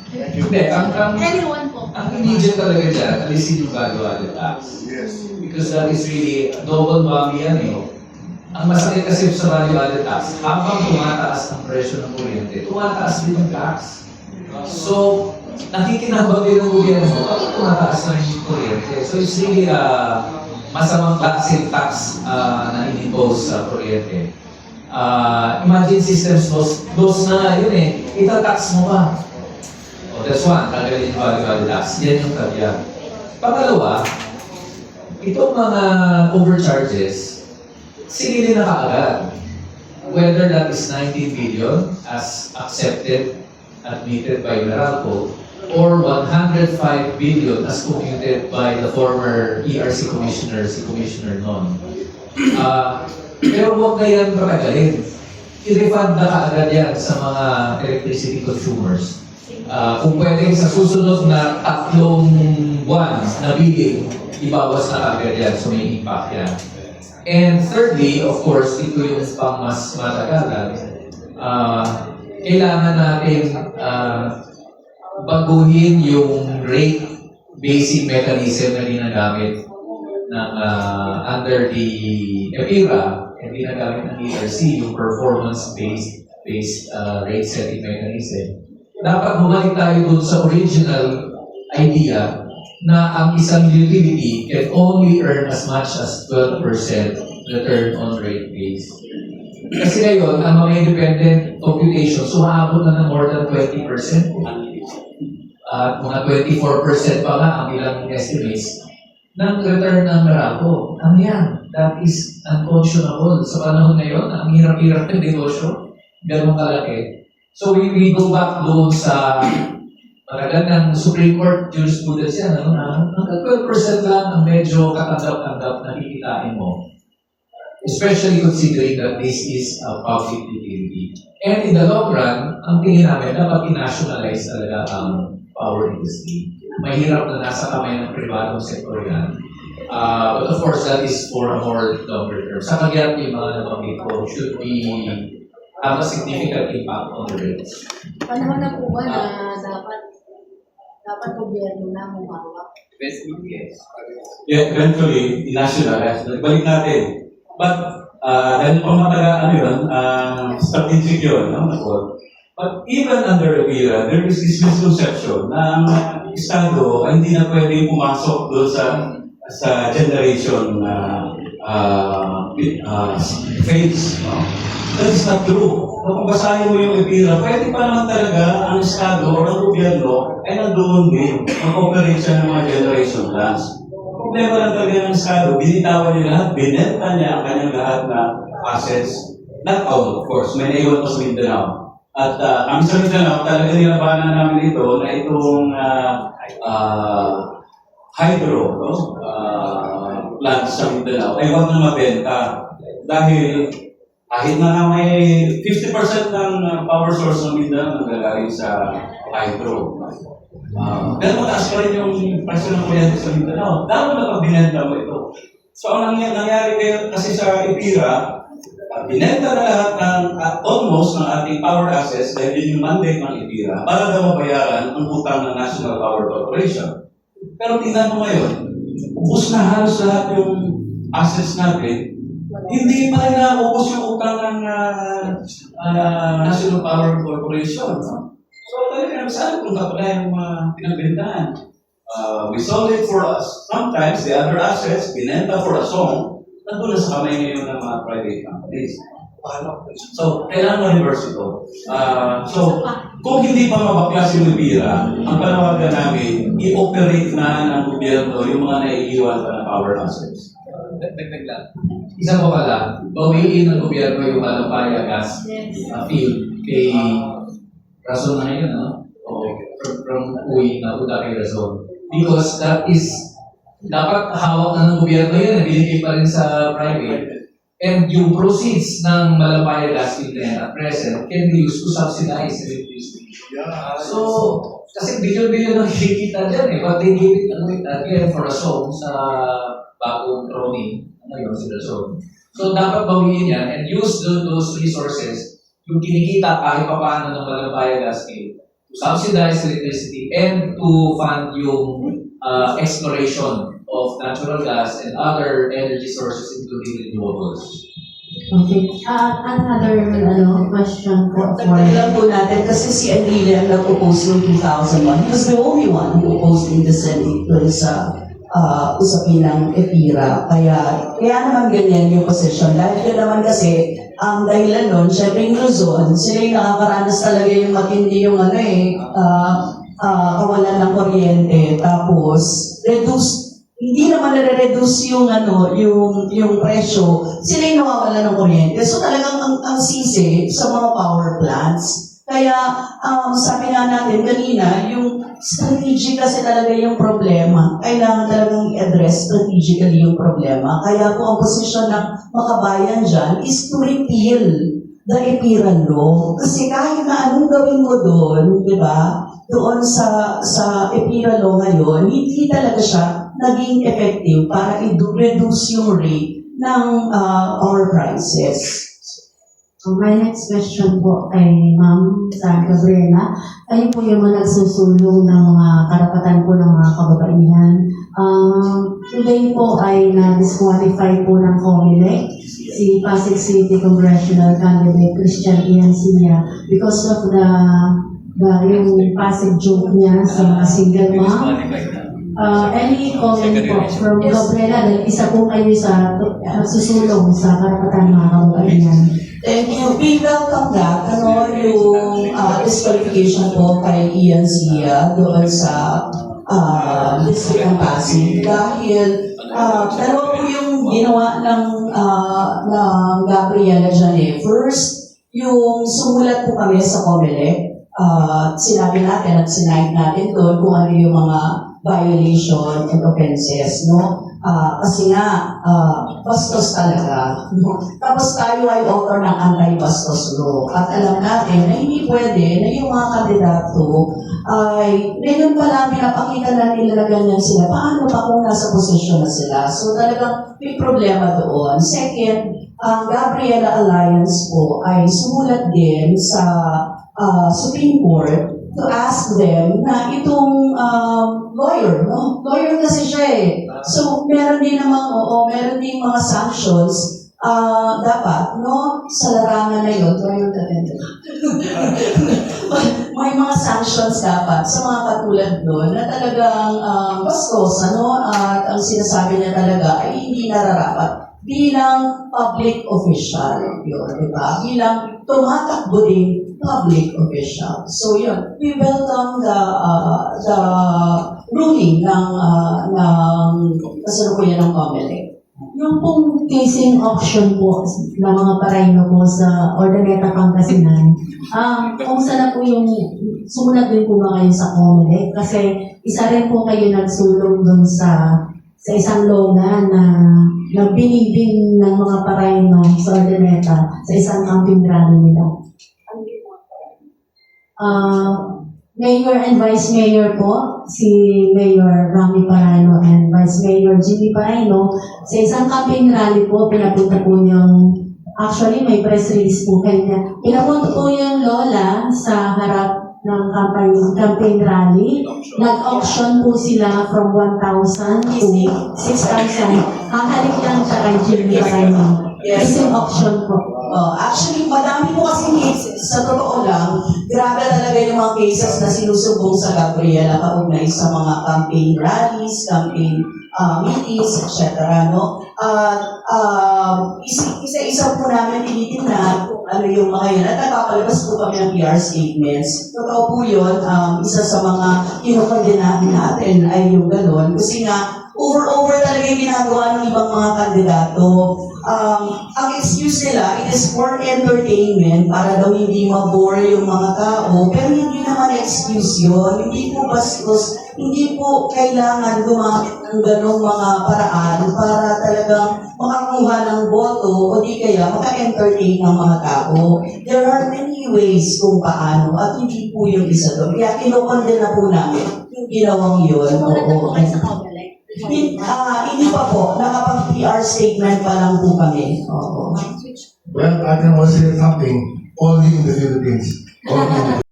Hindi, Anyone po. ang immediate talaga dyan, alisin yung value-added tax. Yes. Because that is really double whammy yan eh. Ang masakit kasi sa value-added tax, habang tumataas ang presyo ng kuryente, tumataas din ang tax. So, nakikinabang din ng gobyerno kapag tumataas na yung kuryente. So, it's really masamang klaseng tax na in-impose sa kuryente. Imagine systems loss na nga yun eh. Ita-tax mo pa. That's one, tanggalin yung value-added tax. Yan yung caveat. Pangalawa, itong mga overcharges, sinili na kaagad. Whether that is 19 billion as accepted, admitted by Meralco, or 105 billion as computed by the former ERC commissioner, si Commissioner Non. Pero huwag na yan patagalin. I-refund na kaagad yan sa mga electricity consumers. Kung pwede sa susunod na 3 buwan na billing, ibawas na kaagad yan, so may impact yan. And thirdly, of course, ito yung pang mas matagalan, kailangan natin baguhin yung rate basic mechanism na ginagamit ng under the EPIRA, and ginagamit ng ERC, yung performance-based rate setting mechanism. Dapat bumalik tayo dun sa original idea na ang isang utility can only earn as much as 12% return on rate base. Kasi ngayon, ang mga independent computations, umaabot na ng more than 20%. At mga 24% pa nga ang ilang estimates ng return ng Meralco. Ano yan? That is unconscionable. Sa panahon na yun, ang hirap-hirap ng negosyo, ganun kalaki. So we go back doon sa ng Supreme Court jurisprudence yan, hanggang 12% lang ang medyo katanggap-tanggap na kikitain mo. Especially considering that this is a public utility. And in the long run, ang tingin namin, dapat i-nationalize talaga ang power industry. Mahirap na nasa kamay ng pribadong sektor yan. But of course, that is for a more longer term. Sa kanya, yung mga nabanggit ko should be have a significant impact on the rates. Panahon na po ba na dapat gobyerno na humawak? Yes. Yeah, eventually, i-nationalize. Balik natin. But, dahil pa strategic yun, no? But even under EPIRA, there is this misconception na ang Estado ay hindi na pwede pumasok doon sa generation phase. No? That is not true. Kung basahin mo yung EPIRA, pwede pa naman talaga ang Estado o ang gobyerno ay nandoon din mag-operate siya ng mga generation plans. Problema lang talaga ng Estado, binitawan niya lahat, binenta niya ang kanyang lahat na assets. Not all, of course, may naiwan pa sa Mindanao. At kami sa Mindanao, talaga nilabanan namin ito na itong hydro plant sa Mindanao ay huwag na mabenta. Dahil kahit na may 50% ng power source ng Mindanao nanggagaling sa hydro. Pero mataas pa rin yung presyo ng kuryente sa Mindanao. Dapat na pag binenta mo ito. So ang nangyari kasi sa EPIRA, binenta na lahat ng almost ng ating power assets dahil yun yung mandate ng EPIRA para daw mabayaran ang utang ng National Power Corporation. Pero tingnan mo ngayon, ubus na halos lahat yung assets natin, hindi pa rin naubos yung utang ng National Power Corporation. No? So talaga, saan kung kapala yung pinagbentahan? We sold it for us. Sometimes the other assets, binenta for a song, nandun na sa kamay ngayon ng mga private companies. So, kailangan ma-reverse ito. So, kung hindi pa mabaklas yung EPIRA, ang panawagan namin, i-operate na ng gobyerno yung mga naiiwan pa ng power assets. Dagdag lang. Isa po pala, bawiin ng gobyerno yung Malampaya gas field kay Rason na ngayon, no? O from Uy na punta kay Rason. Because that is, dapat hawak na ng gobyerno yun, binigay pa rin sa private. And yung proceeds ng Malampaya gas field na yan at present can be used to subsidize electricity. So, kasi billion-billion ang kikita dyan eh. But they gave it again for Rason sa bagong crony, ngayon si Rason. So, dapat bawiin yan and use those resources, yung kinikita kahit pa paano ng Malampaya gas field, subsidize electricity and to fund yung exploration of natural gas and other energy sources including renewables. Okay. Another question po for... Tagdagan po natin kasi si Enrile ang nag-oppose noong 2001. He was the only one who opposed in the Senate dun sa usapin ng EPIRA. Kaya naman ganyan yung position. Dahil yun naman kasi, ang dahilan nun, syempre yung Luzon, sila yung nakakaranas talaga yung matindi yung kawalan ng kuryente. Tapos, hindi naman nare-reduce yung presyo, sila yung nawawala ng kuryente. So talagang ang sisi sa mga power plants. Kaya sabi nga natin kanina, yung strategic kasi talaga yung problema. Kailangan talagang i-address strategically yung problema. Kaya po ang posisyon ng makabayan dyan is to repeal the EPIRA law. Kasi kahit na anong gawin mo doon, di ba, doon sa EPIRA law ngayon, hindi talaga siya naging effective para i-reduce yung rate ng power prices. So my next question po kay Ma'am Sara Gabriela. Kayo po yung mga nagsusulong ng mga karapatan po ng mga kababaihan. Today po ay na-disqualify po ng COMELEC si Pasig City Congressional Candidate Christian Ian Silla because of yung Pasig joke niya sa mga single mom. Any comment po from Gabriela dahil isa po kayo sa susulong sa karapatan ng mga kababaihan. Thank you. We welcome that. Yung disqualification po kay Ian Zia doon sa district ng Pasig. Dahil dalawa po yung ginawa ng Gabriela dyan. First, yung sumulat po kami sa COMELEC. Sinabi natin at sinabi natin doon kung ano yung mga violation and offenses, no? Kasi nga, bastos talaga. Tapos tayo ay author ng anti-bastos law. At alam natin na hindi pwede na yung mga kandidato ay ngayon pa lang pinapakita na nila na ganyan sila. Paano pa kung nasa posisyon na sila? So talagang may problema doon. Second, ang Gabriela Alliance po ay sumulat din sa Supreme Court to ask them na itong lawyer, no? Lawyer kasi siya eh. So, meron din mga sanctions dapat, no? Sa larangan na yun, may mga sanctions dapat sa mga katulad doon na talagang bastos, ano? At ang sinasabi niya talaga ay hindi nararapat bilang public official. Yun, di ba? Bilang tumatakbo din public official. So yun, we welcome the ruling ng kasalukuyan ng COMELEC. Yung pong casing option po ng mga parayno po sa Ordaneta, Pangasinan, kung saan po yung sumunod din po ba kayo sa COMELEC? Kasi isa rin po kayo nagsulong doon sa isang loga na binibing ng mga parayno sa Ordaneta sa isang camping rally nila. Mayor and Vice Mayor po, si Mayor Rami Parano and Vice Mayor Jimmy Parano, sa isang campaign rally po, pinapunta po yung, actually may press release po kanya, pinapunta po yung lola sa harap ng campaign rally, nag-auction po sila from 1,000 to 6,000, hahalik lang siya kay Jimmy Parano. Yes. Kasi auction po. Actually, madami po kasi cases. Sa totoo lang, grabe talaga yung mga cases na sinusubong sa Gabriela kaugnay sa mga campaign rallies, campaign meetings, etc. No? Isa-isa po namin tinitingnan kung ano yung mga yun. At nagpapalabas po kami ng PR statements. Totoo po yun, isa sa mga kinukondinahan natin ay yung gano'n. Kasi nga, over talaga yung ginagawa ng ibang mga kandidato. Ang excuse nila, it is for entertainment para daw hindi mabore yung mga tao. Pero hindi naman excuse yun. Hindi po bastos. Hindi po kailangan gumamit ng ganong mga paraan para talagang makakuha ng boto o di kaya maka-entertain ng mga tao. There are many ways kung paano at hindi po yung isa doon. Kaya kinukondena na po namin yung ginawang yun. Oo. Hindi pa po. Nakapag-PR statement pa lang po kami. Oo. Well, I can also say something only in the Philippines. Only in the